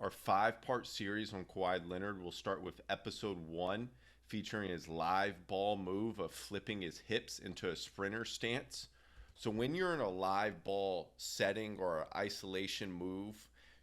Our 5-part series on Kawhi Leonard will start with episode 1, featuring his live ball move of flipping his hips into a sprinter stance. So when you're in a live ball setting or an isolation move,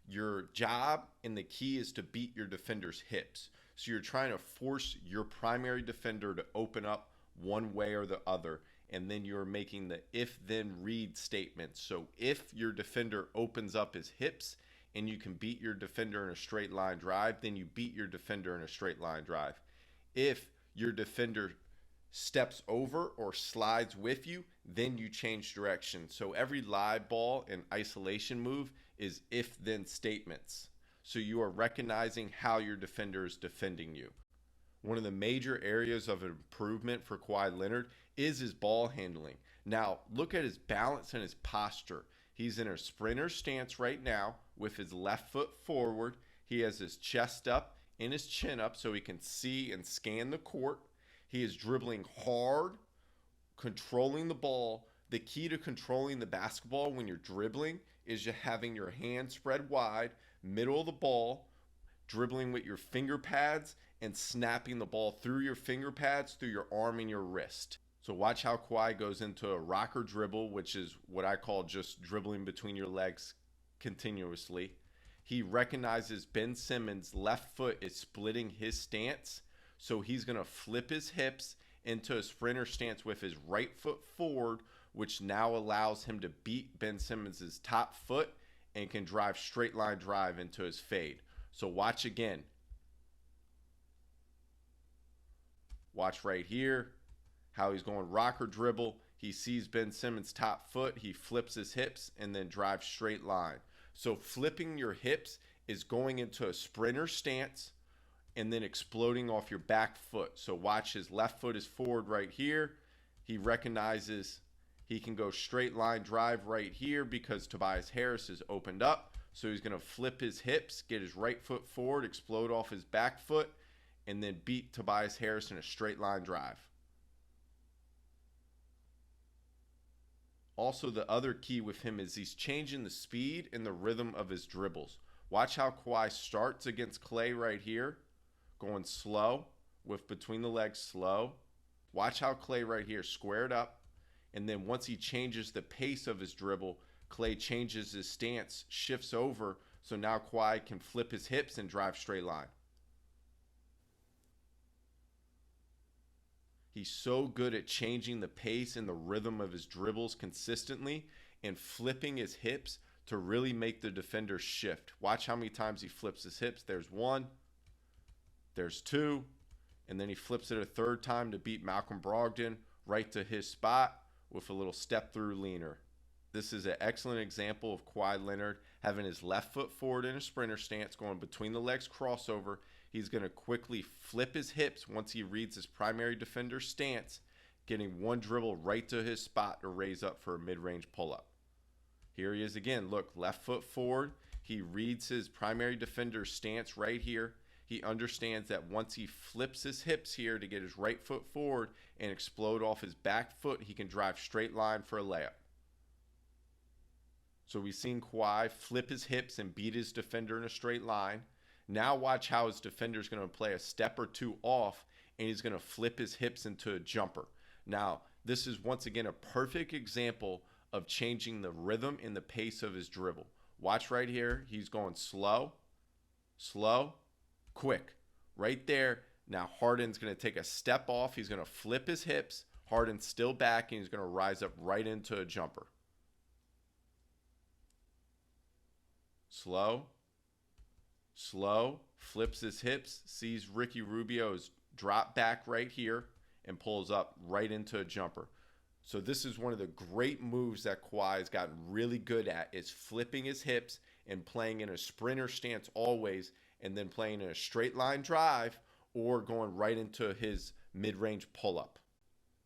your job and the key is to beat your defender's hips. So you're trying to force your primary defender to open up one way or the other, and then you're making the if-then read statement. So if your defender opens up his hips and you can beat your defender in a straight line drive, then you beat your defender in a straight line drive. If your defender steps over or slides with you, then you change direction. So every live ball and isolation move is if-then statements. So you are recognizing how your defender is defending you. One of the major areas of improvement for Kawhi Leonard is his ball handling. Now, look at his balance and his posture. He's in a sprinter stance right now with his left foot forward. He has his chest up and his chin up so he can see and scan the court. He is dribbling hard, controlling the ball. The key to controlling the basketball when you're dribbling is just having your hands spread wide, middle of the ball, dribbling with your finger pads and snapping the ball through your finger pads, through your arm and your wrist. So watch how Kawhi goes into a rocker dribble, which is what I call just dribbling between your legs continuously. He recognizes Ben Simmons' left foot is splitting his stance, so he's going to flip his hips into a sprinter stance with his right foot forward, which now allows him to beat Ben Simmons' top foot and can drive straight line drive into his fade. So watch again. Watch right here how he's going rocker dribble. He sees Ben Simmons' top foot. He flips his hips and then drives straight line. So flipping your hips is going into a sprinter stance and then exploding off your back foot. So watch, his left foot is forward right here. He recognizes he can go straight line drive right here because Tobias Harris is opened up. So he's going to flip his hips, get his right foot forward, explode off his back foot, and then beat Tobias Harris in a straight line drive. Also, the other key with him is he's changing the speed and the rhythm of his dribbles. Watch how Kawhi starts against Clay right here, going slow with between the legs slow. Watch how Clay right here squared up, and then once he changes the pace of his dribble, Clay changes his stance, shifts over, so now Kawhi can flip his hips and drive straight line. He's so good at changing the pace and the rhythm of his dribbles consistently and flipping his hips to really make the defender shift. Watch how many times he flips his hips. There's one, there's two, and then he flips it a third time to beat Malcolm Brogdon right to his spot with a little step through leaner. This is an excellent example of Kawhi Leonard having his left foot forward in a sprinter stance, going between the legs crossover. He's going to quickly flip his hips once he reads his primary defender's stance, getting one dribble right to his spot to raise up for a mid-range pull-up. Here he is again. Look, left foot forward. He reads his primary defender's stance right here. He understands that once he flips his hips here to get his right foot forward and explode off his back foot, he can drive straight line for a layup. So we've seen Kawhi flip his hips and beat his defender in a straight line. Now watch how his defender is going to play a step or two off, and he's going to flip his hips into a jumper. Now, this is once again a perfect example of changing the rhythm and the pace of his dribble. Watch right here. He's going slow, slow, quick. Right there. Now Harden's going to take a step off. He's going to flip his hips. Harden's still back, and he's going to rise up right into a jumper. Slow, slow, flips his hips, sees Ricky Rubio's drop back right here, and pulls up right into a jumper. So this is one of the great moves that Kawhi has gotten really good at, is flipping his hips and playing in a sprinter stance always, and then playing in a straight line drive or going right into his mid-range pull-up.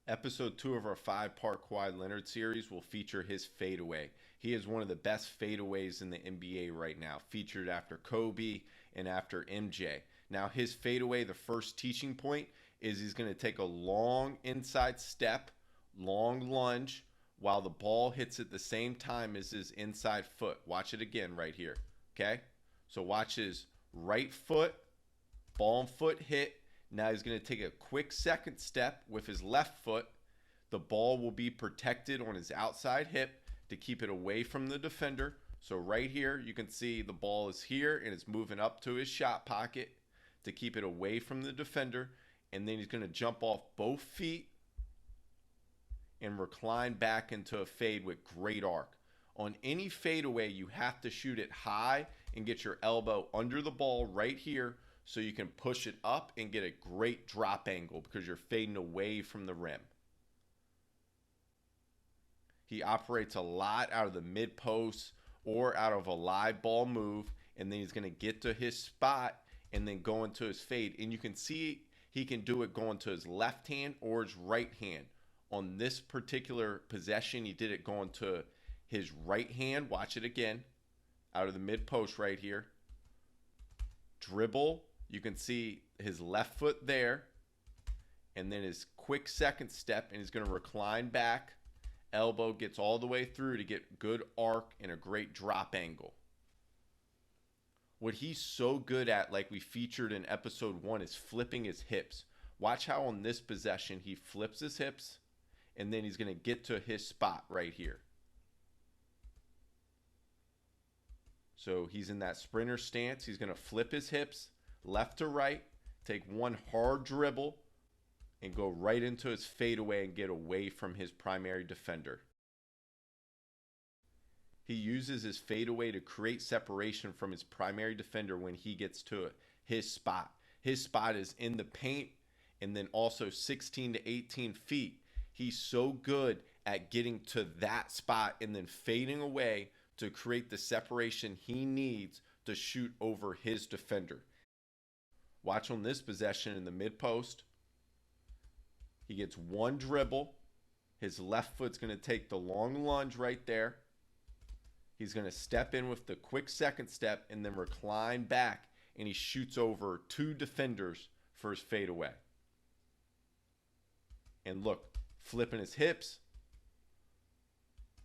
Episode 2 of our 5-part Kawhi Leonard series will feature his fadeaway. He is one of the best fadeaways in the NBA right now, featured after Kobe and after MJ. Now his fadeaway, the first teaching point, is he's going to take a long inside step, long lunge, while the ball hits at the same time as his inside foot. Watch it again right here, okay? So watch his right foot, ball and foot hit. Now he's going to take a quick second step with his left foot. The ball will be protected on his outside hip to keep it away from the defender. So right here, you can see the ball is here and it's moving up to his shot pocket to keep it away from the defender. And then he's going to jump off both feet and recline back into a fade with great arc. On any fadeaway, you have to shoot it high and get your elbow under the ball right here so you can push it up and get a great drop angle because you're fading away from the rim. He operates a lot out of the mid post or out of a live ball move, and then he's going to get to his spot and then go into his fade. And you can see he can do it going to his left hand or his right hand. On this particular possession, he did it going to his right hand. Watch it again. Out of the mid post right here. Dribble. You can see his left foot there. And then his quick second step, and he's going to recline back. Elbow gets all the way through to get good arc and a great drop angle. What he's so good at, like we featured in episode 1, is flipping his hips. Watch how on this possession he flips his hips, and then he's going to get to his spot right here. So he's in that sprinter stance. He's going to flip his hips left to right, take one hard dribble, and go right into his fadeaway and get away from his primary defender. He uses his fadeaway to create separation from his primary defender when he gets to his spot. His spot is in the paint and then also 16 to 18 feet. He's so good at getting to that spot and then fading away to create the separation he needs to shoot over his defender. Watch on this possession in the mid post. He gets one dribble. His left foot's going to take the long lunge right there. He's going to step in with the quick second step and then recline back, and he shoots over two defenders for his fadeaway. And look, flipping his hips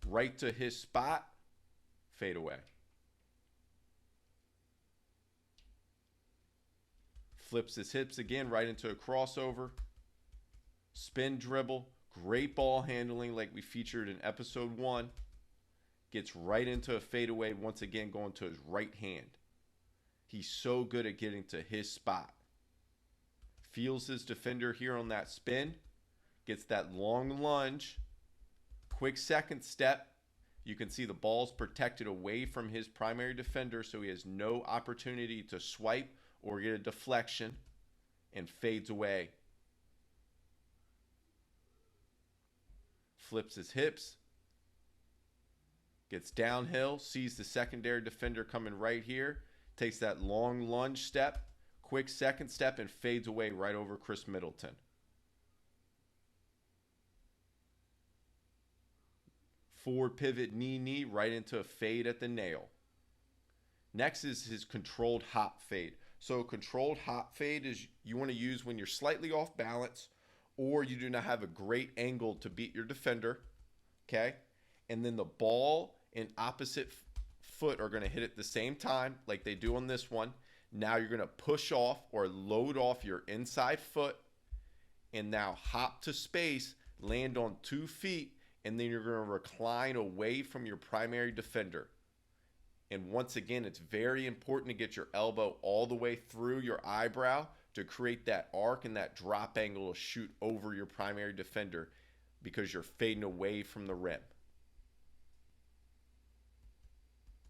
right to his spot, fadeaway. Flips his hips again right into a crossover. Spin dribble, great ball handling like we featured in episode 1. Gets right into a fadeaway, once again going to his right hand. He's so good at getting to his spot. Feels his defender here on that spin. Gets that long lunge. Quick second step. You can see the ball's protected away from his primary defender, so he has no opportunity to swipe or get a deflection, and fades away. Flips his hips, gets downhill, sees the secondary defender coming right here, takes that long lunge step, quick second step, and fades away right over Chris Middleton. Forward pivot knee right into a fade at the nail. Next is his controlled hop fade. So controlled hop fade is you want to use when you're slightly off balance or you do not have a great angle to beat your defender, okay? And then the ball and opposite foot are going to hit at the same time like they do on this one. Now you're going to push off or load off your inside foot and now hop to space, land on 2 feet, and then you're going to recline away from your primary defender. And once again, it's very important to get your elbow all the way through your eyebrow to create that arc and that drop angle to shoot over your primary defender because you're fading away from the rim.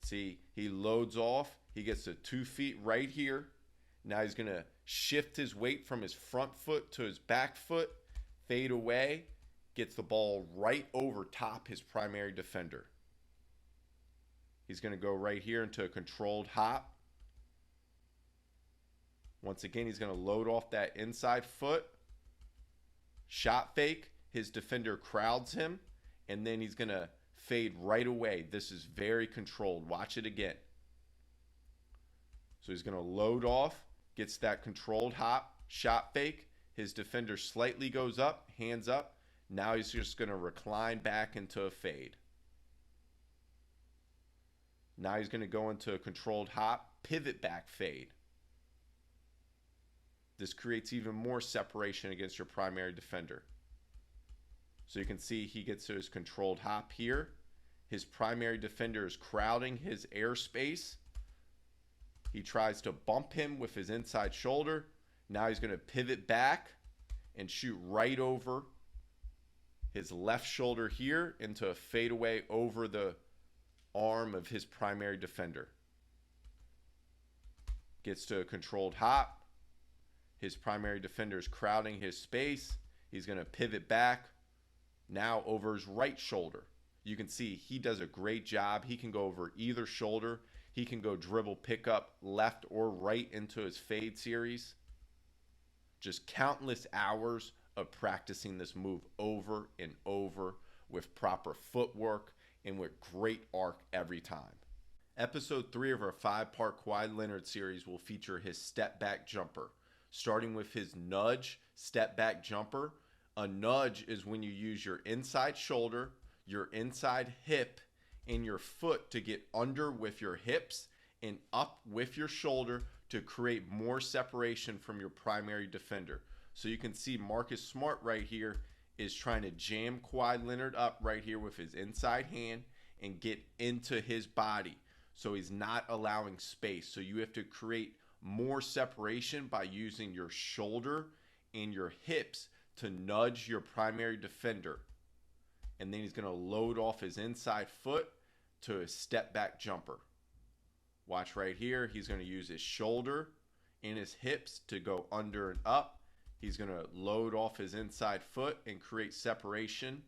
See, he loads off. He gets to 2 feet right here. Now he's going to shift his weight from his front foot to his back foot, fade away, gets the ball right over top his primary defender. He's going to go right here into a controlled hop. Once again, he's going to load off that inside foot. Shot fake. His defender crowds him. And then he's going to fade right away. This is very controlled. Watch it again. So he's going to load off. Gets that controlled hop. Shot fake. His defender slightly goes up. Hands up. Now he's just going to recline back into a fade. Now he's going to go into a controlled hop, pivot back fade. This creates even more separation against your primary defender. So you can see he gets to his controlled hop here. His primary defender is crowding his airspace. He tries to bump him with his inside shoulder. Now he's going to pivot back and shoot right over his left shoulder here into a fadeaway over the arm of his primary defender. Gets to a controlled hop. His primary defender is crowding his space. He's going to pivot back now over his right shoulder. You can see he does a great job. He can go over either shoulder. He can go dribble pickup left or right into his fade series. Just countless hours of practicing this move over and over with proper footwork and with great arc every time. Episode 3 of our 5-part Kawhi Leonard series will feature his step back jumper, starting with his nudge step back jumper. A nudge is when you use your inside shoulder, your inside hip, and your foot to get under with your hips and up with your shoulder to create more separation from your primary defender. So you can see Marcus Smart right here is trying to jam Kawhi Leonard up right here with his inside hand and get into his body. So he's not allowing space. So you have to create more separation by using your shoulder and your hips to nudge your primary defender. And then he's going to load off his inside foot to a step back jumper. Watch right here. He's going to use his shoulder and his hips to go under and up. He's going to load off his inside foot and create separation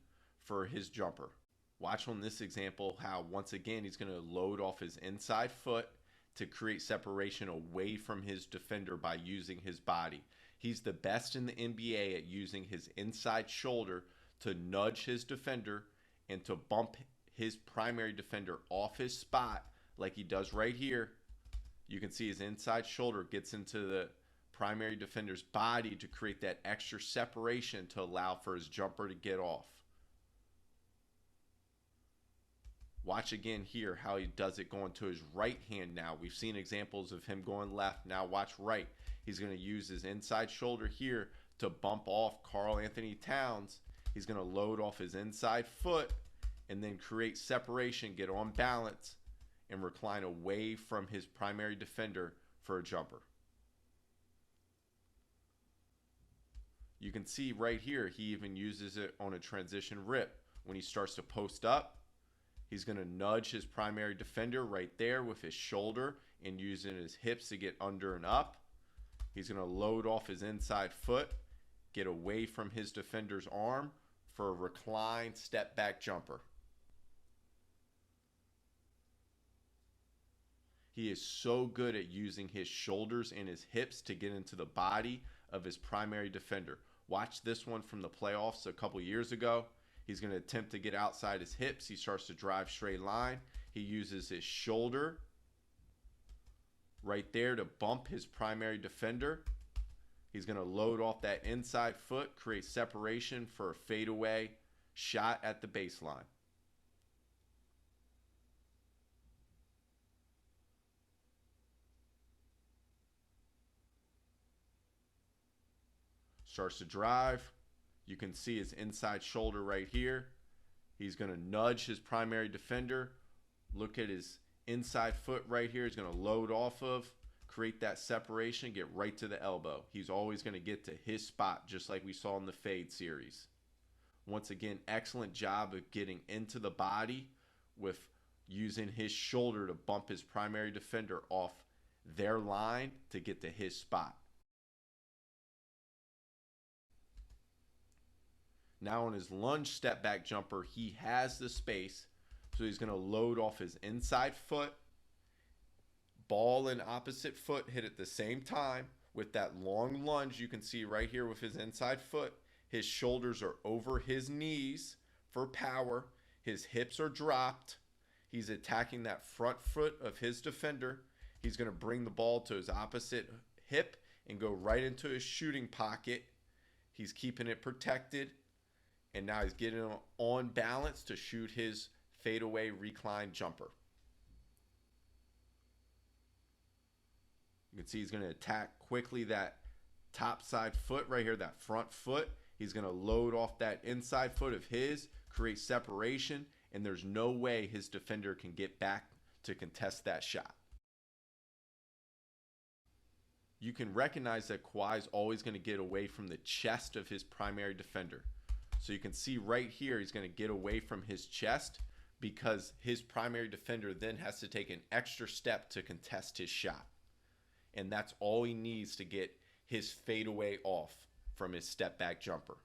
for his jumper. Watch on this example how once again he's going to load off his inside foot to create separation away from his defender by using his body. He's the best in the NBA at using his inside shoulder to nudge his defender and to bump his primary defender off his spot like he does right here. You can see his inside shoulder gets into the primary defender's body to create that extra separation to allow for his jumper to get off. Watch again here how he does it going to his right hand now. We've seen examples of him going left. Now watch right. He's going to use his inside shoulder here to bump off Karl Anthony Towns. He's going to load off his inside foot and then create separation, get on balance, and recline away from his primary defender for a jumper. You can see right here, he even uses it on a transition rip. When he starts to post up, he's going to nudge his primary defender right there with his shoulder and using his hips to get under and up. He's going to load off his inside foot, get away from his defender's arm for a reclined step back jumper. He is so good at using his shoulders and his hips to get into the body of his primary defender. Watch this one from the playoffs a couple years ago. He's going to attempt to get outside his hips. He starts to drive straight line. He uses his shoulder right there to bump his primary defender. He's going to load off that inside foot, create separation for a fadeaway shot at the baseline. Starts to drive. You can see his inside shoulder right here. He's going to nudge his primary defender. Look at his inside foot right here. He's going to load off of, create that separation, get right to the elbow. He's always going to get to his spot, just like we saw in the fade series. Once again, excellent job of getting into the body with using his shoulder to bump his primary defender off their line to get to his spot. Now on his lunge step back jumper, he has the space, so he's going to load off his inside foot, ball and opposite foot hit at the same time with that long lunge. You can see right here with his inside foot, his shoulders are over his knees for power, his hips are dropped. He's attacking that front foot of his defender. He's going to bring the ball to his opposite hip and go right into his shooting pocket. He's keeping it protected. And now he's getting on balance to shoot his fadeaway recline jumper. You can see he's going to attack quickly that top side foot right here, that front foot. He's going to load off that inside foot of his, create separation, and there's no way his defender can get back to contest that shot. You can recognize that Kawhi is always going to get away from the chest of his primary defender. So you can see right here, he's going to get away from his chest because his primary defender then has to take an extra step to contest his shot. And that's all he needs to get his fadeaway off from his step back jumper.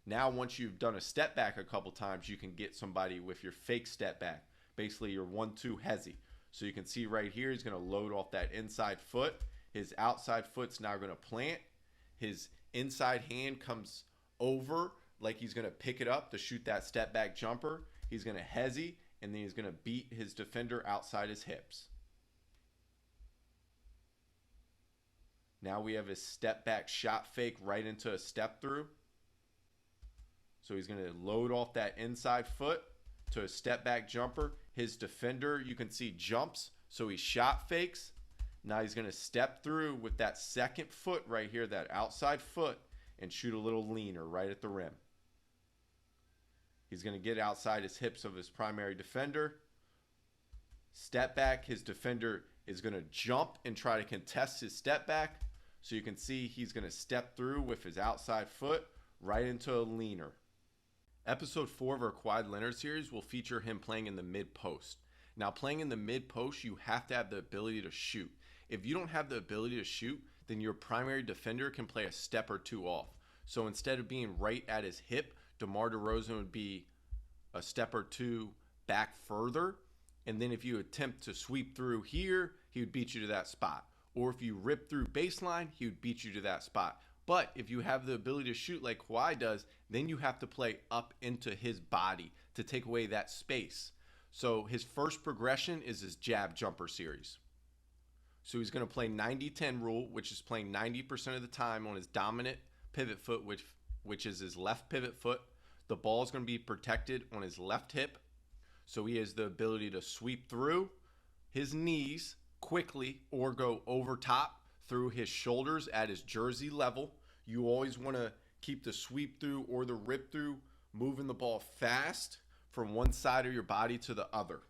Now, once you've done a step back a couple times, you can get somebody with your fake step back, basically your 1-2 Hesi. So you can see right here, he's going to load off that inside foot. His outside foot's now going to plant. His inside hand comes over like he's going to pick it up to shoot that step back jumper. He's going to Hesi, and then he's going to beat his defender outside his hips. Now we have his step back shot fake right into a step through. So he's going to load off that inside foot to a step back jumper. His defender, you can see, jumps, so he shot fakes. Now he's going to step through with that second foot right here, that outside foot, and shoot a little leaner right at the rim. He's going to get outside his hips of his primary defender. Step back, his defender is going to jump and try to contest his step back. So you can see he's going to step through with his outside foot right into a leaner. Episode 4 of our Kawhi Leonard series will feature him playing in the mid post. Now, playing in the mid post, you have to have the ability to shoot. If you don't have the ability to shoot, then your primary defender can play a step or two off. So instead of being right at his hip, DeMar DeRozan would be a step or two back further. And then if you attempt to sweep through here, he would beat you to that spot. Or if you rip through baseline, he would beat you to that spot. But if you have the ability to shoot like Kawhi does, then you have to play up into his body to take away that space. So his first progression is his jab jumper series. So he's going to play 90-10 rule, which is playing 90% of the time on his dominant pivot foot, which is his left pivot foot. The ball is going to be protected on his left hip. So he has the ability to sweep through his knees quickly or go over top through his shoulders at his jersey level. You always want to keep the sweep through or the rip through moving the ball fast from one side of your body to the other.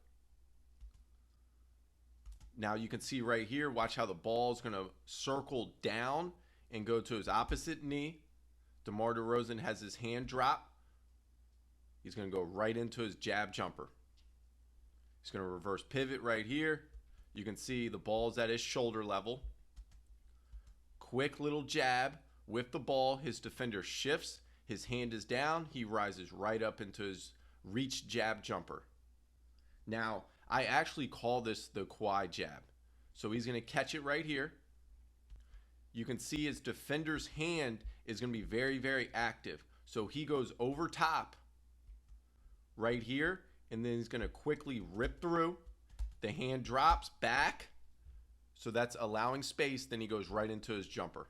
Now you can see right here, watch how the ball is going to circle down and go to his opposite knee. DeMar DeRozan has his hand drop. He's going to go right into his jab jumper. He's going to reverse pivot right here. You can see the ball's at his shoulder level. Quick little jab with the ball. His defender shifts. His hand is down. He rises right up into his reach jab jumper. Now, I actually call this the Kawhi jab. So he's going to catch it right here. You can see his defender's hand is going to be very, very active. So he goes over top right here, and then he's going to quickly rip through. The hand drops back. So that's allowing space. Then he goes right into his jumper.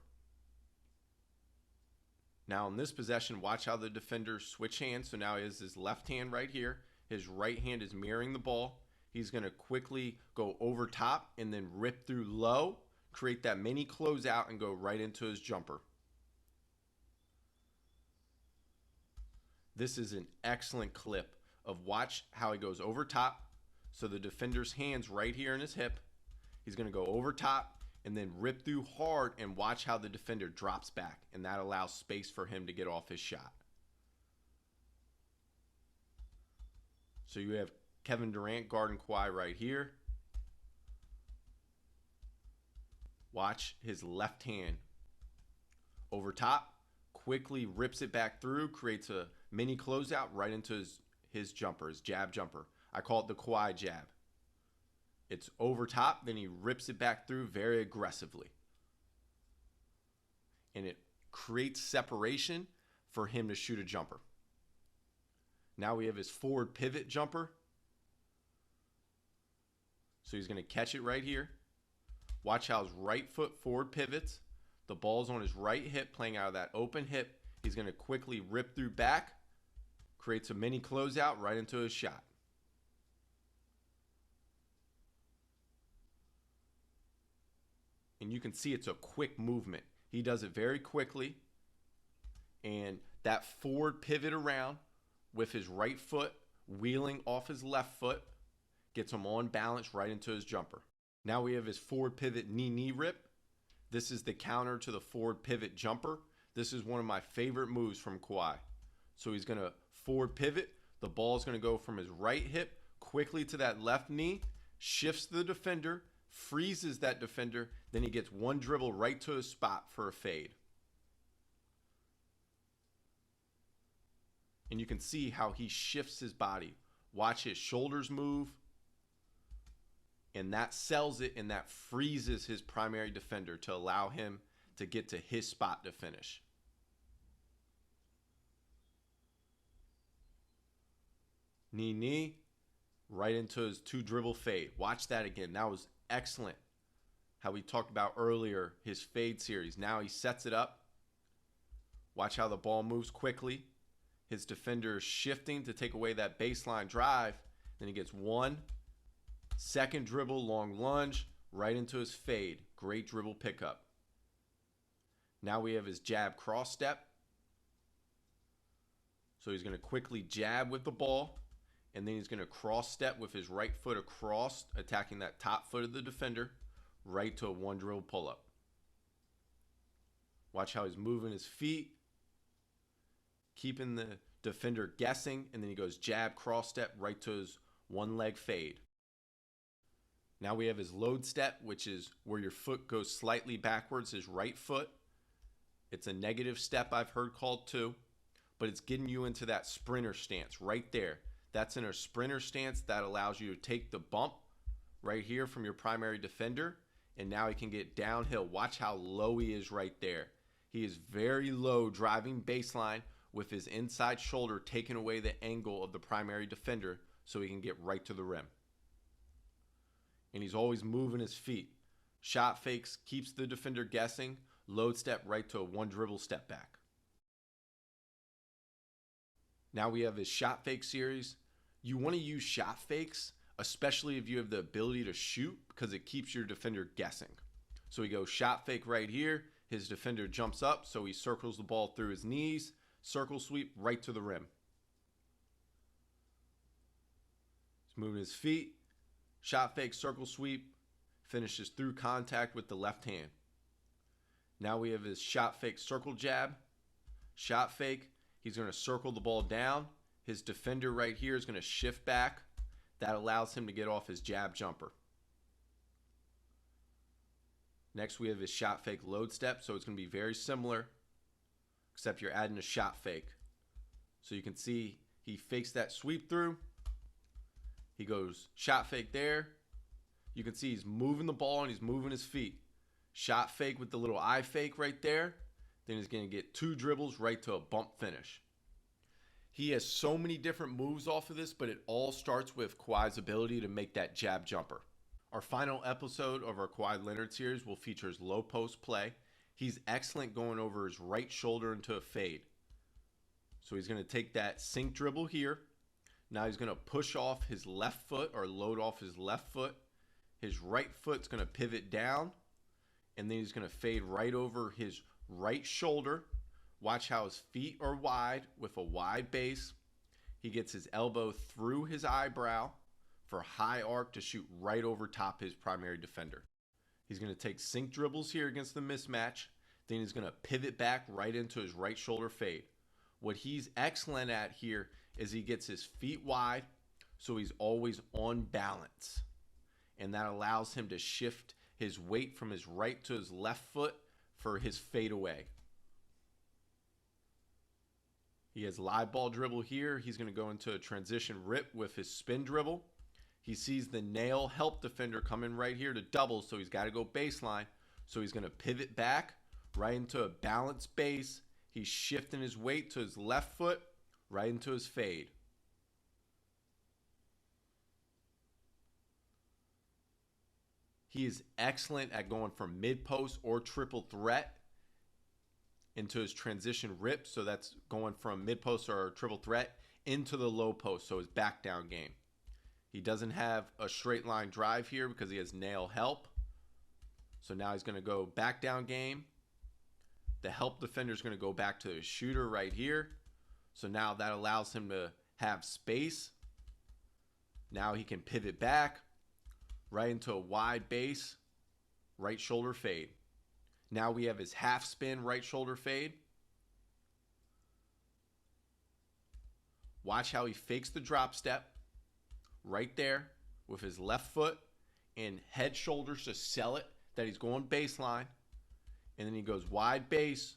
Now in this possession, watch how the defender switch hands. So now he has his left hand right here. His right hand is mirroring the ball. He's going to quickly go over top and then rip through low, create that mini closeout, and go right into his jumper. This is an excellent clip of watch how he goes over top. So the defender's hand's right here in his hip. He's going to go over top and then rip through hard, and watch how the defender drops back, and that allows space for him to get off his shot. So you have Kevin Durant guarding Kawhi right here. Watch his left hand over top, quickly rips it back through, creates a mini closeout right into his jumper, his jab jumper. I call it the Kawhi jab. It's over top, then he rips it back through very aggressively. And it creates separation for him to shoot a jumper. Now we have his forward pivot jumper. So he's going to catch it right here. Watch how his right foot forward pivots. The ball's on his right hip, playing out of that open hip. He's going to quickly rip through back, creates a mini closeout right into his shot. And And you can see it's a quick movement. He does it very quickly. And that forward pivot around with his right foot, wheeling off his left foot, gets him on balance right into his jumper. Now we have his forward pivot knee rip. This is the counter to the forward pivot jumper. This is one of my favorite moves from Kawhi. So he's going to forward pivot. The ball is going to go from his right hip quickly to that left knee, shifts the defender, freezes that defender, then he gets one dribble right to his spot for a fade. And you can see how he shifts his body. Watch his shoulders move. And that sells it, and that freezes his primary defender to allow him to get to his spot to finish. Knee, right into his 2-dribble fade. Watch that again. That was excellent. How we talked about earlier, his fade series. Now he sets it up. Watch how the ball moves quickly. His defender is shifting to take away that baseline drive. Then he gets one. Second dribble, long lunge, right into his fade. Great dribble pickup. Now we have his jab cross step. So he's going to quickly jab with the ball, and then he's going to cross step with his right foot across, attacking that top foot of the defender, right to a 1-dribble pull-up. Watch how he's moving his feet, keeping the defender guessing, and then he goes jab, cross step, right to his 1-leg fade. Now we have his load step, which is where your foot goes slightly backwards, his right foot. It's a negative step I've heard called too, but it's getting you into that sprinter stance right there. That's in a sprinter stance that allows you to take the bump right here from your primary defender, and now he can get downhill. Watch how low he is right there. He is very low, driving baseline with his inside shoulder taking away the angle of the primary defender so he can get right to the rim. And he's always moving his feet. Shot fakes, keeps the defender guessing. Load step right to a 1-dribble step back. Now we have his shot fake series. You want to use shot fakes, especially if you have the ability to shoot, because it keeps your defender guessing. So he goes shot fake right here. His defender jumps up, so he circles the ball through his knees. Circle sweep right to the rim. He's moving his feet. Shot fake, circle sweep, finishes through contact with the left hand. Now we have his shot fake, circle jab. Shot fake, he's going to circle the ball down. His defender right here is going to shift back. That allows him to get off his jab jumper. Next we have his shot fake load step, so it's going to be very similar, except you're adding a shot fake. So you can see he fakes that sweep through. He goes shot fake there. You can see he's moving the ball and he's moving his feet. Shot fake with the little eye fake right there. Then he's going to get 2 dribbles right to a bump finish. He has so many different moves off of this, but it all starts with Kawhi's ability to make that jab jumper. Our final episode of our Kawhi Leonard series will feature his low post play. He's excellent going over his right shoulder into a fade. So he's going to take that sink dribble here. Now he's going to push off his left foot or load off his left foot. His right foot's going to pivot down, and then he's going to fade right over his right shoulder. Watch how his feet are wide with a wide base. He gets his elbow through his eyebrow for high arc to shoot right over top his primary defender. He's going to take sink dribbles here against the mismatch. Then he's going to pivot back right into his right shoulder fade. What he's excellent at here is he gets his feet wide, so he's always on balance. And that allows him to shift his weight from his right to his left foot for his fadeaway. He has live ball dribble here. He's going to go into a transition rip with his spin dribble. He sees the nail help defender coming right here to double, so he's got to go baseline. So he's going to pivot back right into a balanced base. He's shifting his weight to his left foot right into his fade. He is excellent at going from mid post or triple threat into his transition rip. So that's going from mid post or triple threat into the low post, so his back down game. He doesn't have a straight line drive here because he has nail help. So now he's going to go back down game. The help defender is going to go back to the shooter right here. So now that allows him to have space. Now he can pivot back right into a wide base, right shoulder fade. Now we have his half spin right shoulder fade. Watch how he fakes the drop step right there with his left foot and head shoulders to sell it that he's going baseline. And then he goes wide base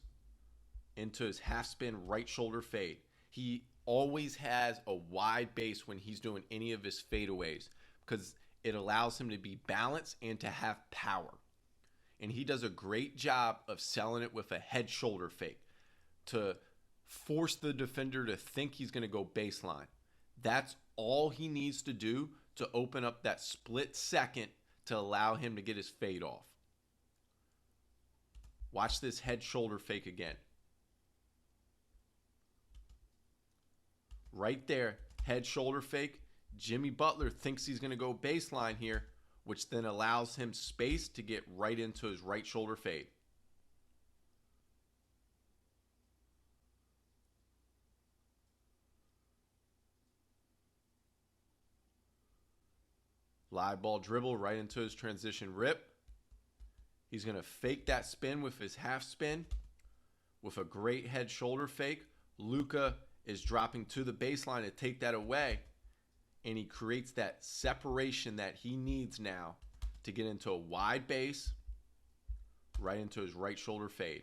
into his half spin right shoulder fade. He always has a wide base when he's doing any of his fadeaways because it allows him to be balanced and to have power. And he does a great job of selling it with a head shoulder fake to force the defender to think he's going to go baseline. That's all he needs to do to open up that split second to allow him to get his fade off. Watch this head shoulder fake again. Right there, head shoulder fake. Jimmy Butler thinks he's going to go baseline here, which then allows him space to get right into his right shoulder fade. Live ball dribble right into his transition rip. He's going to fake that spin with his half spin with a great head shoulder fake. Luka is dropping to the baseline to take that away. And he creates that separation that he needs now to get into a wide base right into his right shoulder fade.